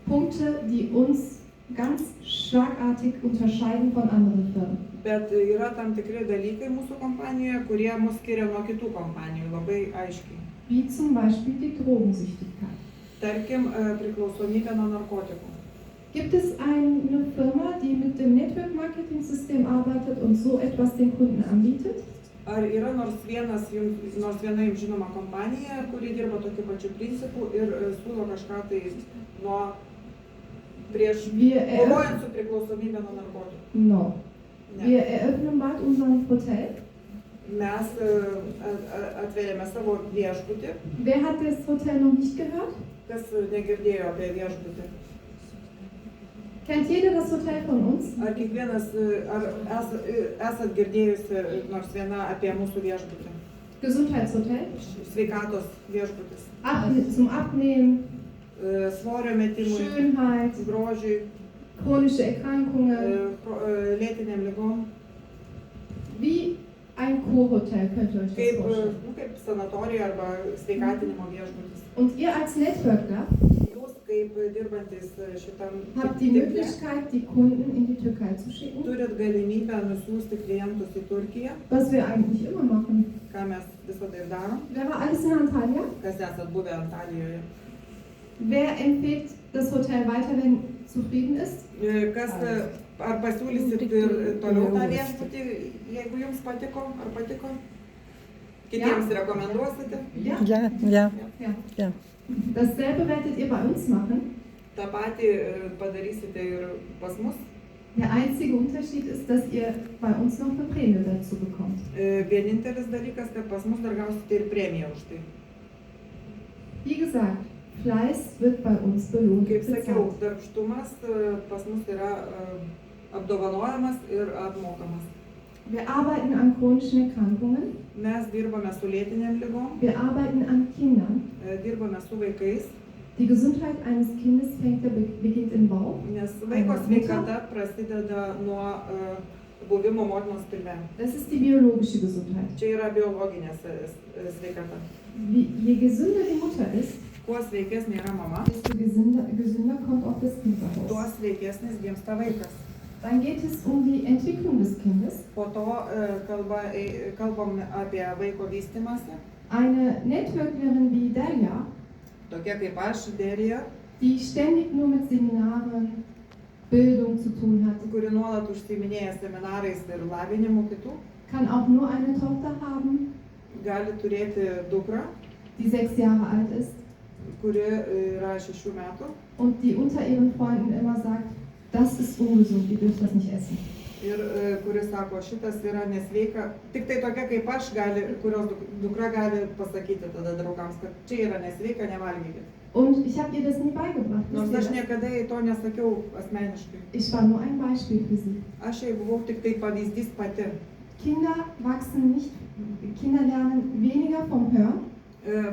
Punkte, die uns ganz schlagartig unterscheiden von anderen Firmen. Bet yra tam tikri dalykai mūsų kompanijoje, kurie mus skiria nuo kitų kompanijų labai aiškiai. Wie zum Beispiel die Drogensüchtigkeit. Tarkim, priklausomybė nuo narkotikų. Gibt es eine Firma, die mit dem Network-Marketing-System arbeitet und so etwas den Kunden anbietet? Ar yra nors viena jums žinoma kompanija, kuri dirba tokiu pačiu principu ir siūlo kažką tai nuo prieš kovojant su priklausomybė nuo narkotikų? No. Ne. Wir eröffnen bald unseren Hotel. Mes atvėrėme savo viešbutį. Wer hat das Hotel noch nicht gehört? Kas negirdėjo apie viešbutį? Kennt jeder das Hotel von uns? Ar kiekvienas, esat girdėjusi nors viena apie mūsų viešbutį? Gesundheitshotel. Sveikatos viešbutis. Zum Abnehmen, Svorio metimui, Schönheit, grožiui, chronische Erkrankungen. lėtiniam ligom. Wie ein Kurhotel könnt ihr euch das vorstellen. Kaip sanatorija arba sveikatinimo viešbutis. Und ihr als Networker Jūs kaip dirbantis šitam habt die tinkle, Möglichkeit, die Kunden in die Türkei zu schicken, turit galimybę nusiųsti klientus į Turkiją, was wir eigentlich immer machen. ką mes visada ir darom, Wer war alles in Antalya? kas esat buvę Antalijoje. Wer empfiehlt das Hotel weiter, wenn zufrieden ist? Kas, ar pasiūlysit ir toliau tą viešbutį, jeigu jums patiko, ar patiko? Kitiems rekomenduosite? Ja? Ja. Ja. Dasselbe werdet ihr bei uns machen. tą patį padarysite ir pas mus. Der einzige Unterschied ist, dass ihr bei uns noch eine Prämie dazu bekommt. Vienintelis dalykas, kad pas mus dar gausite ir premiją už tai. Wie gesagt, Fleiß wird bei uns belohnt. Kaip sakiau, bezahlt. darbštumas pas mus yra apdovanojamas ir apmokamas. Wir arbeiten an chronischen Erkrankungen. Mes dirbame su lėtinėm ligom, Wir arbeiten an Kindern. dirbame su vaikais, Die Gesundheit eines Kindes beginnt im Bauch. nes vaiko sveikata prasideda nuo buvimo motinos pilve. Das ist die biologische Gesundheit. Čia yra biologinė sveikata. Je gesünder die Mutter ist, kuo sveikesnė yra mama, desto gesünder kommt auch das Kind tuo daraus. sveikesnis gimsta vaikas. Dann geht es um die Entwicklung des Kindes. Po to kalbam apie vaiko vystimąsi. Eine Networkerin wie Delia, Tokia kaip aš, Derija, die ständig nur mit Seminaren, Bildung zu tun hat, kuri nuolat užsiiminėja seminarais ir lavinimu kitų, kann auch nur eine Tochter haben, gali turėti dukrą, die 6 Jahre alt ist kuri yra 6 metų und die unter ihren Freunden immer sagt, das ist ungesund, ihr dürft das nicht essen. ir kuris sako, šitas yra nesveika. Tik tai tokia kaip aš, kurios dukra gali pasakyti tada draugams, kad čia yra nesveika, nevalgykit. Und ich habe ihr das nie beigebracht. Nors wisst aš ihr das? niekada į to nesakiau asmeniškai. Ich war nur ein Beispiel für sie. Aš jai buvau tik tai pavyzdys pati. Kinder wachsen nicht, Kinder lernen weniger vom Hören,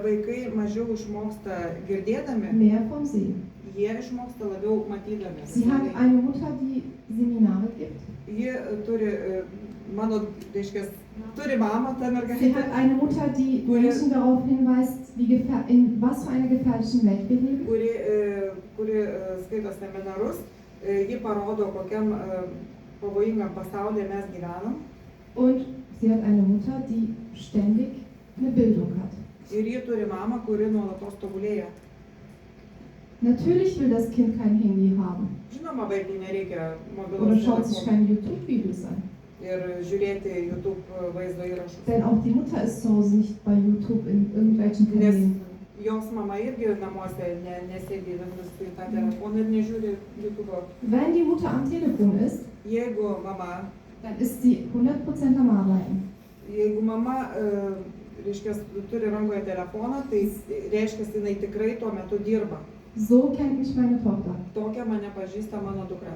Vaikai mažiau išmoksta girdėdami, mehr vom Sehen. jie išmoksta labiau matydami. Sie hat eine Mutter, die Seminare gibt. Ji turi, reiškia, turi mamą, ta Sie mergaitė, hat eine Mutter, die Menschen darauf hinweist, in was für einer gefährlichen Welt wir leben. kuri skaito seminarus. Ji parodo, kokiam pavojingam pasaulyje mes gyvenam. Und sie hat eine Mutter, die ständig eine Bildung hat. Ir ji turi mamą, kuri nuolatos tobulėja. Natürlich will das Kind kein Handy haben Žinoma, vaikui nereikia oder mobilaus schaut sich telefono keine YouTube-Videos an. ir žiūrėti YouTube vaizdo įrašus. Denn auch die Mutter ist zu Hause nicht bei YouTube in irgendwelchen Nes Kanälen. jos mama irgi namuose nesėdi į tą telefoną ir nežiūri YouTube. Wenn die Mutter am Telefon ist, Jeigu mama, dann ist sie 100% am Arbeiten. Reiškia, turi rankoje telefoną, tai reiškia, jinai tikrai tuo metu dirba. So kennt mich meine Tochter. Tokia mane pažįsta mano dukra.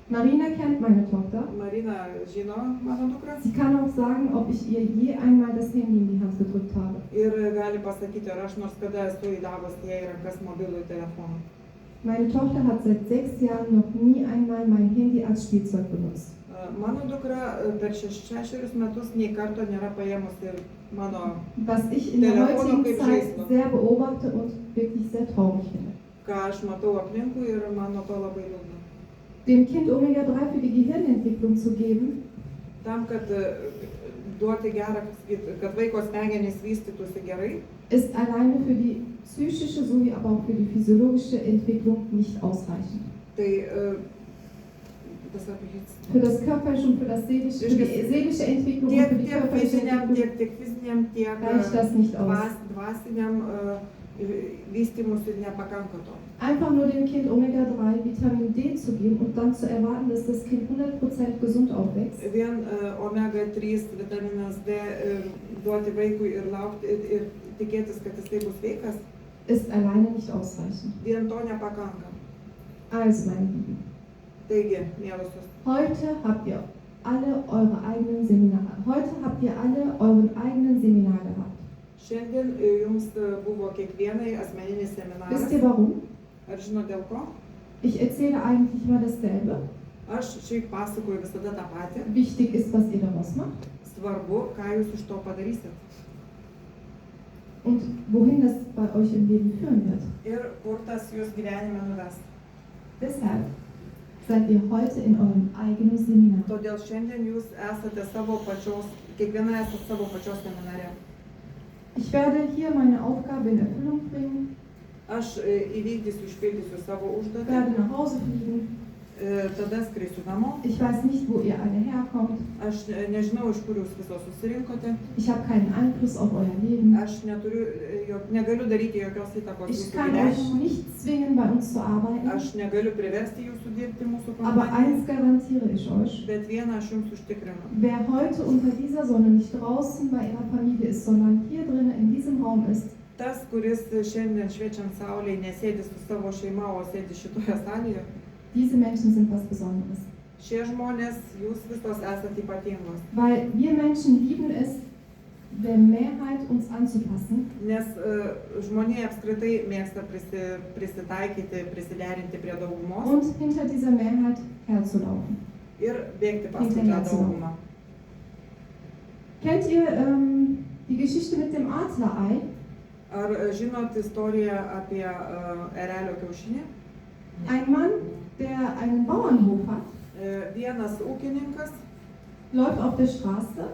Marina kennt meine Tochter. Marina žino mano dukrą Sie kann auch sagen, ob ich ihr je einmal das Handy in die Hand gedrückt habe. ir gali pasakyti, ar aš nors kada esu įdavus jai į rankas mobilų telefoną. Meine Tochter hat seit 6 Jahren noch nie einmal mein Handy als Spielzeug benutzt. Mano dukra per 6 metus nei karto nėra paėmusi mano, Was ich in der Telefon heutigen auf Zeit Facebook. sehr beobachte und wirklich sehr traurig finde. ką aš matau aplinkui ir man nuo to labai liūdna. Dem Kind Omega-3 für die Gehirnentwicklung zu geben, Tam, kad duoti gerą, kad vaiko smegenys vystytųsi gerai, ist alleine für die psychische sowie aber auch für die physiologische Entwicklung nicht ausreichend. tai das habe ich jetzt. Für das körperliche und für das seelische, für die seelische Entwicklung und für die Tiek körperliche fiziniam, Entwicklung tiek fiziniam, tiek reicht das nicht aus. dvasiniam vystymusi nepakanka to. Einfach nur dem Kind Omega-3 Vitamin D zu geben und dann zu erwarten, dass das Kind 100% gesund aufwächst, Vien omega-3 vitaminas D duoti vaikui ir laukti ir tikėtis, kad jis bus sveikas, ist alleine nicht ausreichend. vien to nepakanka. Also, meine Lieben, Taigi, mielosios, heute habt ihr alle eure eigenen Seminare. Heute habt ihr alle euren eigenen Seminar gehabt. šiandien jums buvo kiekvienai asmeninis Wisst seminaras. ihr warum? Ar žinot dėl ko? Ich erzähle eigentlich immer dasselbe. Aš šiaip pasakoju visada tą patį. Wichtig ist, was ihr daraus macht Svarbu, ką jūs iš to padarysit. und wohin das bei euch im Leben führen wird. Ir kur tas jūs gyvenime nuves. Deshalb seid ihr heute in eurem eigenen Seminar. Todėl šiandien jūs esate savo pačios, kiekviena esate savo pačios seminare. Ich werde hier meine Aufgabe in Erfüllung bringen, Aš įvykdysiu, išpildysiu savo užduotį, werde nach Hause fliegen. Tada skrisiu namo. Ich weiß nicht, wo ihr alle herkommt. Aš nežinau, iš kur jūs visos susirinkote. Ich habe keinen Einfluss auf euer Leben. Aš negaliu daryti jokios įtakos Ich jūsų kann gyvenimui. euch nicht zwingen, bei uns zu arbeiten. Aš negaliu priversti jūsų dirbti mūsų Aber kompanijoje. eins garantiere ich euch. Bet vieną aš jums užtikrinu. Wer heute unter dieser Sonne nicht draußen bei ihrer Familie ist, sondern hier drinnen in diesem Raum ist, Tas, kuris šiandien šviečiant saulėje nesėdi su savo šeima, o sėdi šitoje salėje, diese Menschen sind was Besonderes. šie žmonės, jūs visos esate ypatingos. Weil wir Menschen lieben es, der Mehrheit uns anzupassen Nes žmonė apskritai mėgsta prisitaikyti, prisiderinti prie daugumos und hinter dieser Mehrheit herzulaufen. ir bėgti paskui tą daugumą. Kennt ihr die Geschichte mit dem Adlerei? Ar žinot istoriją apie erelio kiaušinį? Ein Mann, der einen Bauernhof hat, Vienas ūkininkas läuft auf der Straße,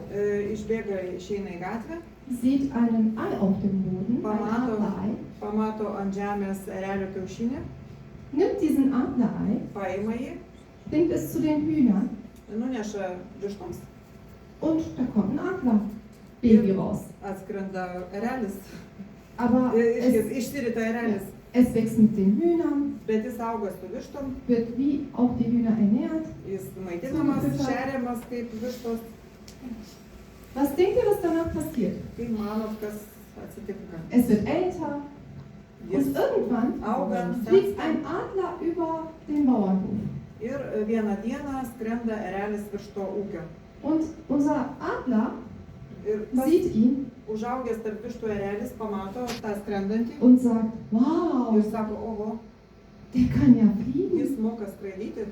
išeina į gatvę, sieht einen Ei auf dem Boden, ein Adlerei, pamato ant žemės erelio kiaušinį, nimmt diesen Adlerei, paima jį, bringt es zu den Hühnern nuneša vištoms, und da kommt ein Adlerbaby raus. atskrenda erelis, Aber išsirita erelis, es wächst mit den Hühnern, bet jis auga su vištom, wird wie auch die Hühner ernährt. jis maitinamas, šeriamas kaip vištos. Was denkt ihr, was danach passiert? Kaip manot, kas atsitinka? Es wird älter Jis und irgendwann auga, fliegt ein Adler über den Bauernhof. ir vieną dieną skrenda erelis virš to ūkio. Und unser Adler Ir tas sieht ihn užaugęs tarp vištų erelis pamato tą skrendantį und sagt, wow, ir sako, oho, der kann ja fliegen. jis moka skraidyti,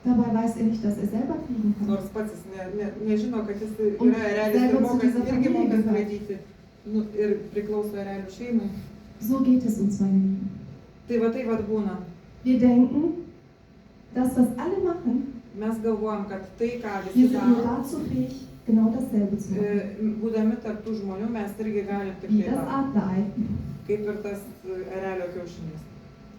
Dabei weiß er nicht, dass er selber fliegen kann. nors pats jis nežino, kad jis Und yra erelis selber ir zu moka, dieser irgi Familie moka gehört. skraidyti ir priklauso erelių šeimai. So geht es uns, meine Lieben. Tai vat būna. Wir denken, das, was alle machen, Mes galvojam, kad tai, ką wir visi sind nur daro, dazu fähig, genau dasselbe zu machen. būdami tarp tų žmonių, mes irgi galim tik Wie tai das daryti. Adlerei. Kaip ir tas erelio kiaušinis.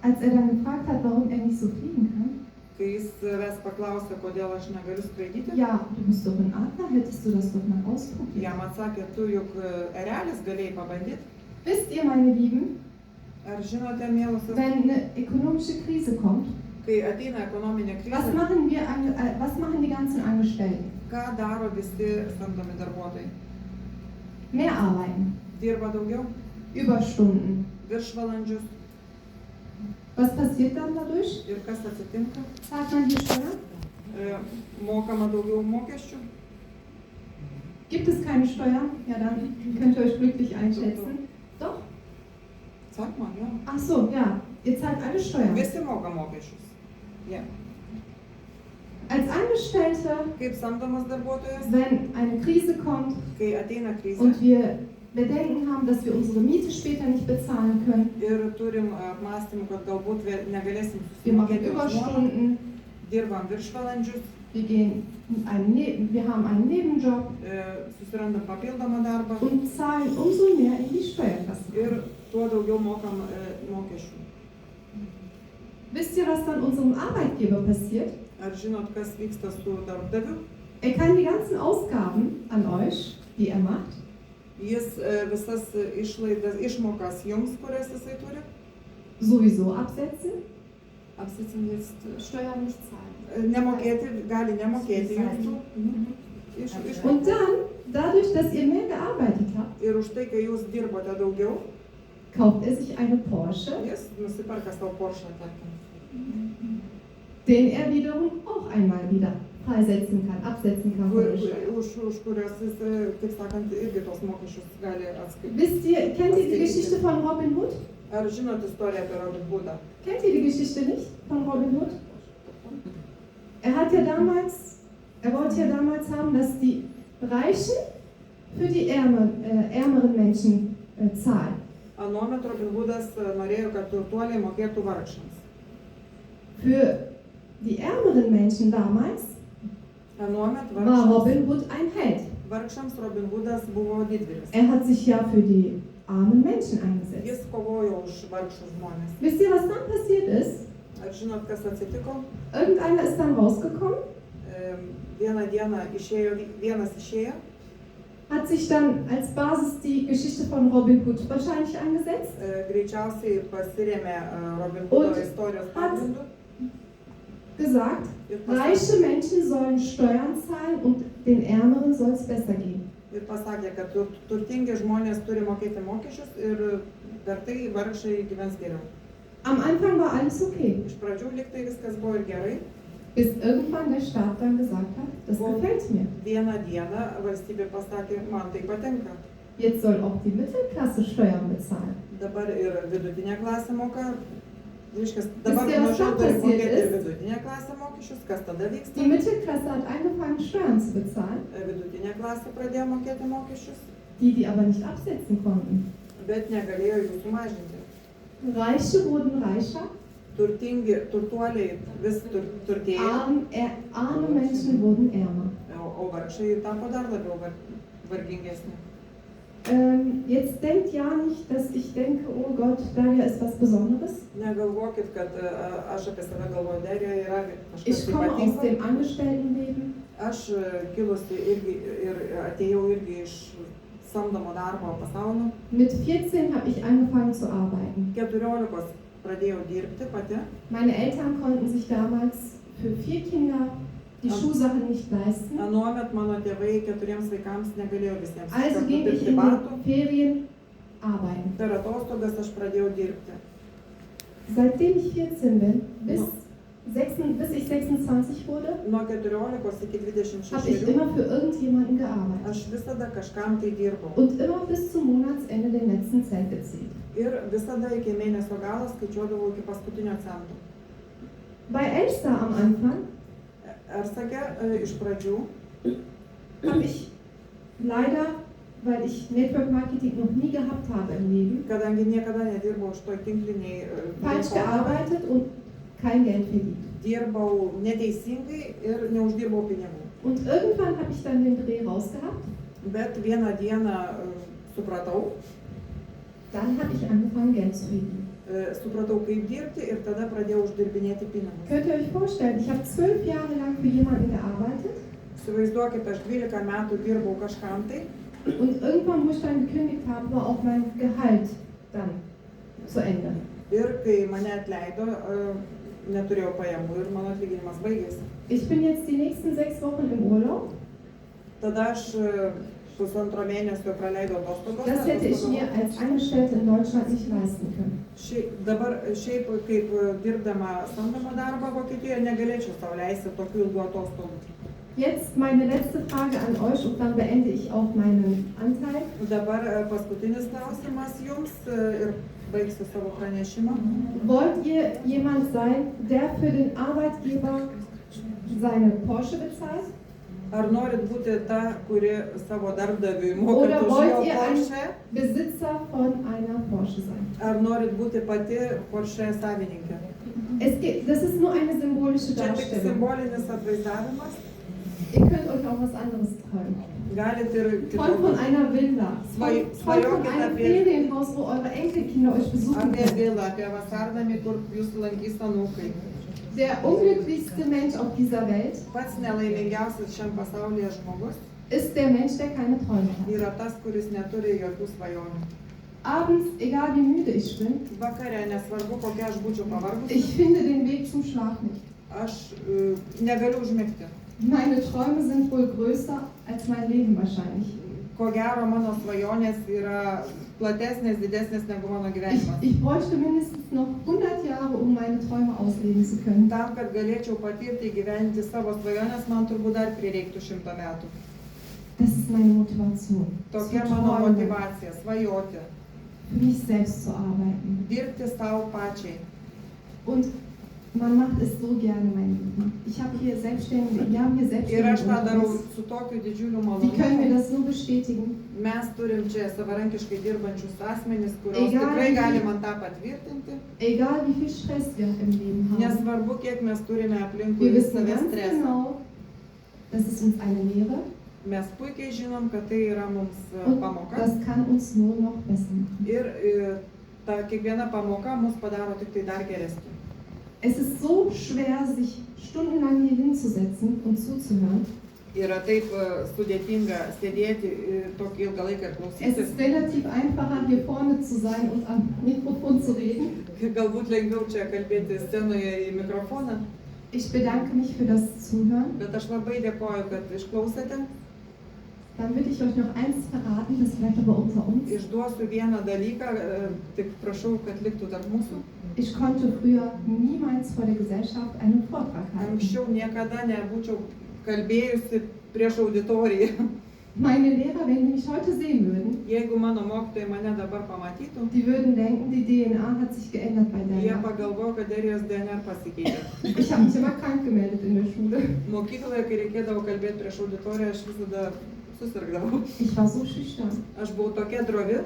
Als er dann gefragt hat, warum er nicht so fliegen kann, Kai jis savęs paklausė, kodėl aš negaliu skraidyti, ja, du bist doch ein Adler, hättest du das doch mal ausprobiert. jam atsakė, tu juk erelis galėjai pabandyti. Wisst ihr, meine Lieben, Ar žinote, mielosios, wenn eine ökonomische Krise kommt, kai ateina ekonominė was krizė, machen die ganzen Angestellten? ką daro visi samdomi darbuotojai? Mehr arbeiten, Dirba daugiau, Überstunden. viršvalandžius Was passiert dann dadurch? ir kas atsitinka? Zahlt man hier Steuern? Mokama daugiau mokesčių. Gibt es keine Steuern? Ja, dann könnt ihr euch glücklich einschätzen. Doch? Sag man, jo. Ach so, ja. Ihr zahlt alle Steuern. Visi moka mokesčius. Ja. Als Angestellte, Kaip samdomas darbuotojas, wenn eine Krise kommt kai ateina krizė und wir Bedenken haben, dass wir unsere Miete später nicht bezahlen können, ir turim apmąstymų, kad galbūt negalėsim wir machen susimokėti už nuomą, Überstunden, dirbam viršvalandžius, wir haben einen Nebenjob susirandam papildomą darbą und zahlen umso mehr in die Steuerkasse. ir tuo daugiau mokam mokesčių. Wisst ihr, was dann unserem Arbeitgeber passiert? Ar žinot, kas vyksta su darbdaviu? Er kann die ganzen Ausgaben an euch, die er macht, Jis visas išmokas jums, kurias jisai turi, sowieso absetzen, apsicinės, Steuern nicht zahlen. gali nemokėti jūsų išmokų. Und dann, dadurch, dass ihr mehr gearbeitet habt, Ir už tai, kai jūs dirbote daugiau, kauft er sich eine Porsche, jis nusiperka savo Porsche, tarkim, den er wiederum auch einmal wieder freisetzen kann, absetzen kann von der Steuer. už kurios jis, taip sakant, irgi tos mokesčius gali atskaityti. Wisst ihr, kennt ihr die Geschichte von Robin Hood? Ar žinot istoriją apie Robin Hoodą? Kennt ihr die Geschichte nicht von Robin Hood? Er wollte ja damals haben, dass die Reichen für die ärmeren Menschen zahlen. Anuomet Robin Hoodas norėjo, kad turtuoliai mokėtų vargšams. Für die ärmeren Menschen damals Anuomet war Robin Hood ein Held. vargšams Robin Hoodas buvo didvyris. Er hat sich ja für die armen Menschen eingesetzt. Jis kovojo už vargšus žmonės. Wisst ihr, was dann passiert ist? Ar žinot, kas atsitiko? Irgendeiner ist dann rausgekommen, Vieną dieną vienas išėjo, hat sich dann als Basis die Geschichte von Robin Hood wahrscheinlich angesetzt, greičiausiai pasirėmė Robin Hoodo Und istorijos pagrindu gesagt, ir pasakė, reiche Menschen sollen Steuern zahlen und den Ärmeren soll es besser gehen. kad turtingi žmonės turi mokėti mokesčius ir per tai vargšai gyvens geriau. Am Anfang war alles okay, Iš pradžių liktai viskas buvo ir gerai. bis irgendwann der Staat dann gesagt hat, das gefällt mir. Vieną dieną valstybė pasakė, man tai patinka. Jetzt soll auch die Mittelklasse Steuern bezahlen. Dabar ir vidutinė klasė moka. Dabar Vis tiek nuo šiol turi paprastai mokėti ir ist. vidutinė klasė mokesčius. Kas tada vyksta? Die Mittelklasse hat angefangen, Steuern zu bezahlen, Vidutinė klasė pradėjo mokėti mokesčius. die aber nicht absetzen konnten. bet negalėjo jų sumažinti. Reiche wurden reicher, Turtuoliai vis turtėjo, arme Menschen wurden ärmer. o vargšai tapo dar labiau vargingesni. Jetzt denkt ja nicht, dass ich denke, oh Gott, Daria ist was Besonderes. Negalvokit, kad aš apie save galvoju, Darija yra kažkas Ich komme aus ypatingo. dem Angestelltenleben. Aš kilusi irgi ir atėjau irgi iš samdomo darbo pasaulio. Mit 14 habe ich angefangen zu arbeiten. 14 pradėjau dirbti pati. Meine Eltern konnten sich damals für 4 Kinder die Schuhsachen nicht leisten. Anuomet mano tėvai 4 vaikams negalėjo visiems Also ging ich nupirkti in batų. den Ferien arbeiten. Per atostogas aš pradėjau dirbti. Seitdem ich 14 bin, bis ich 26 wurde, Nuo 14 iki habe ich 26 immer für irgendjemanden gearbeitet. aš visada kažkam tai dirbau. Und immer bis zum Monatsende den letzten Cent gezählt. Ir visada iki mėnesio galo skaičiuodavau iki paskutinio cento. Bei Elster am Anfang Ersage iš pradžių habe ich leider, weil ich Network Marketing noch nie gehabt habe im Leben, kadangi niekada nedirbau šitoj tinkliniai falsch gearbeitet und kein Geld verdient. dirbau neteisingai ir neuždirbau pinigų. Und irgendwann habe ich dann den Dreh rausgehabt. Bet vieną dieną supratau, Dann habe ich angefangen, Geld zu verdienen. Supratau, kaip dirbti ir tada pradėjau uždirbinėti pinigus. Könnt ihr euch vorstellen, ich habe 12 Jahre lang für jemanden gearbeitet Įsivaizduokit, aš 12 metų dirbau kažkam tai und irgendwann, wo ich dann gekündigt habe, war auch mein Gehalt dann zu Ende. ir kai mane atleido, neturėjau pajamų ir mano atlyginimas baigėsi. Ich bin jetzt die nächsten 6 Wochen im Urlaub. Tada aš pusantro mėnesio praleidau atostogos. Das hätte ich mir als Angestellte in Deutschland nicht leisten können. Dabar šiaip kaip dirbdama samdomą darbą Vokietijoje negalėčiau sau leisti tokių ilgų atostogų. Jetzt meine letzte Frage an euch und dann beende ich auch meinen Anteil. Dabar paskutinis klausimas jums ir baigsiu savo pranešimą. Wollt ihr jemand sein, der für den Arbeitgeber seine Porsche bezahlt? Ar norit būti ta, kuri savo darbdaviui moka Oder už jo wollt ihr ein Porsche? Besitzer von einer Porsche sein? Ar norit būti pati Porsche savininkė? Das ist nur eine symbolische Čia tik Darstellung. simbolinis atvaizdavimas. Ihr könnt euch auch was anderes träumen. Galit ir Träumt von einer Villa. Träumt von einem Ferienhaus, wo eure Enkelkinder euch besuchen apie können. vilą, apie vasarnamį, kur jūs lankys anūkai. Der unglücklichste Mensch auf dieser Welt Pats nelaimingiausias šiam pasaulyje žmogus ist der Mensch, der keine Träume hat. yra tas, kuris neturi jokių svajonių. Abends, egal wie müde ich bin, Vakare, nesvarbu, kokia aš būčiau pavargusi, ich finde den Weg zum Schlaf nicht. aš negaliu užmigti. Meine Träume sind wohl größer als mein Leben wahrscheinlich. Ko gero, mano svajonės yra platesnės, didesnės negu mano gyvenimas. Ich bräuchte mindestens noch 100 Jahre, um meine Träume ausleben zu können. Tam, kad galėčiau patirti įgyventi savo svajonės, man turbūt dar prireiktų 100 metų. Das ist meine Motivation. Tokia Zu mano träumen, motivacija - svajoti, für mich selbst zu arbeiten. dirbti savo pačiai. Und man macht es so gerne, meine Lieben. Wir haben hier Ir Selbstständige aš tą darau unter uns. su tokiu didžiuliu Die können mir malonumu. das nur bestätigen. Mes turim čia savarankiškai dirbančius asmenys, kurios Egal, tikrai wie- gali man tą patvirtinti. Egal wie viel Stress wir im Leben haben. Nesvarbu, kiek mes turime Wir aplinkui wissen savęs ganz stresą. genau, das ist uns eine Lehre Mes puikiai žinom, kad tai yra mums und pamoka. das kann uns nur noch besser machen. Ir ta kiekviena pamoka mus padaro tik tai dar geresnį. Es ist so schwer, sich stundenlang hier hinzusetzen und zuzuhören. Yra taip sudėtinga sėdėti tokį ilgą laiką ir Es klausytis. ist relativ einfacher, hier vorne zu sein und am Mikrofon zu reden. Galbūt lengviau čia kalbėti scenoje į mikrofoną, Ich bedanke mich für das Zuhören. bet aš labai dėkoju, kad išklausėte. Dann würde ich euch noch eins verraten, das bleibt aber unter uns. Išduosiu vieną dalyką, tik prašau, kad liktų tarp mūsų. Ich konnte früher niemals vor der Gesellschaft einen Vortrag halten. Anksčiau niekada nebūčiau kalbėjusi prieš auditoriją. Meine Lehrer, wenn die mich heute sehen würden, Jeigu mano mokytojai mane dabar pamatytų, die würden denken, die DNA hat sich geändert bei jie der. pagalvojo, kad Derijos DNR pasikeitė. Ich habe mich immer krank gemeldet in der Schule. Mokykloje, kai reikėdavo kalbėti prieš auditoriją, aš visada susirgdavau. Ich war so schüchtern. Aš buvau tokia drovi.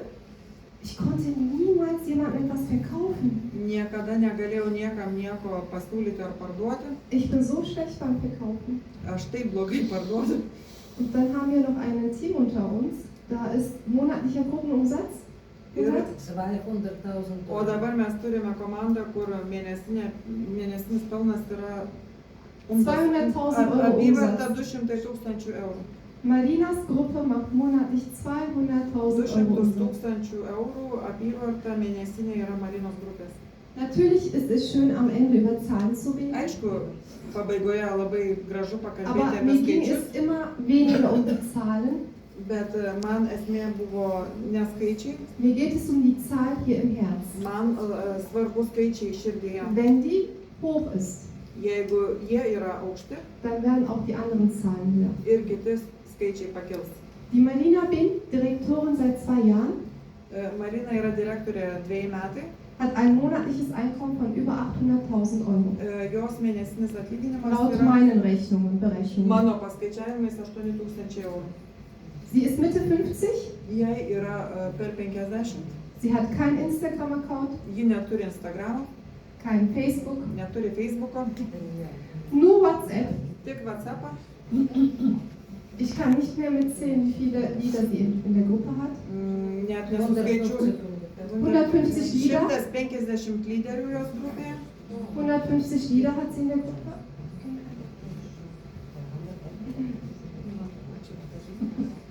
Ich konnte niemals jemandem etwas verkaufen. Niekada negalėjau niekam nieko pasiūlyti ar parduoti. Ich bin so schlecht beim Verkaufen. Aš taip blogai parduodu. Und dann haben wir noch ein Team unter uns. Da ist monatlicher Gruppenumsatz. Ir, 200,000 o dabar mes turime komandą, kur mėnesinis pelnas yra 200.000 Euro apyvarta Umsatz. 200,000 eurų. Marinas Gruppe macht monatlich 200.000 Euro 200 Umsatz. 000 eurų apyvarta mėnesinė yra Marinos grupės. Natürlich ist es schön, am Ende über Zahlen zu reden. Aišku, pabaigoje labai gražu Aber pakalbėti apie mir ging skaičius, es immer weniger um die Zahlen. bet man esmė buvo ne skaičiai, Mir geht es um die Zahl hier im Herz. man svarbu skaičiai širdyje. Wenn die hoch ist, Jeigu jie yra aukšti dann werden auch die anderen Zahlen höher. ir kiti skaičiai pakils. Die Marina bin Direktorin seit 2 Jahren, Marina yra direktorė 2 metai, hat ein monatliches Einkommen von über 800.000 Euro. jos mėnesinis atlyginimas Laut yra meinen Rechnungen, Berechnungen. mano paskaičiavimais 8 000 eurų. Sie ist Mitte 50, Jai yra per 50, sie hat keinen Instagram-Account, ji neturi Instagramo, kein Facebook, neturi Facebooko, nur WhatsApp. tik WhatsAppą. Ich kann nicht mehr mitzählen, wie viele Lieder sie in der Gruppe hat. Net nesuskaičiu. 150 Lieder. 150 lyderių jos grupėje. 150 Lieder hat sie in der Gruppe.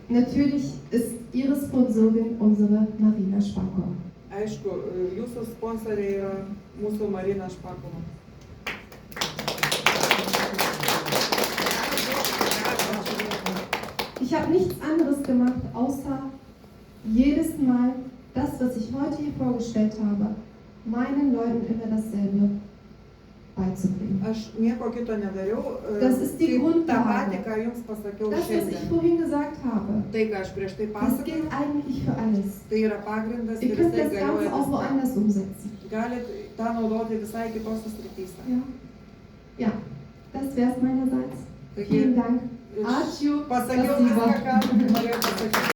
Natürlich ist ihre Sponsorin unsere Marina Sparkov. Aišku, jūsų sponsoriai yra mūsų Marina Špakova. Ich habe nichts anderes gemacht, außer jedes Mal das, was ich heute hier vorgestellt habe, meinen Leuten immer dasselbe beizubringen. Aš nieko kito nedariau. Das ist die Kaip tą Grundlage. patį, ką jums pasakiau Das, was ich šiandien. vorhin gesagt habe, Tai, ką aš prieš tai das pasakojau, gilt eigentlich für alles. tai yra pagrindas Ihr ir könnt jisai das Ganze galioja auch viskam. woanders umsetzen. Galit tą naudoti visai kitose srityse. Ja, das wäre es meinerseits. Taigi, Vielen Dank. iš- Ačiū. pasakiau Spasibo. viską, ką norėjau pasakyti.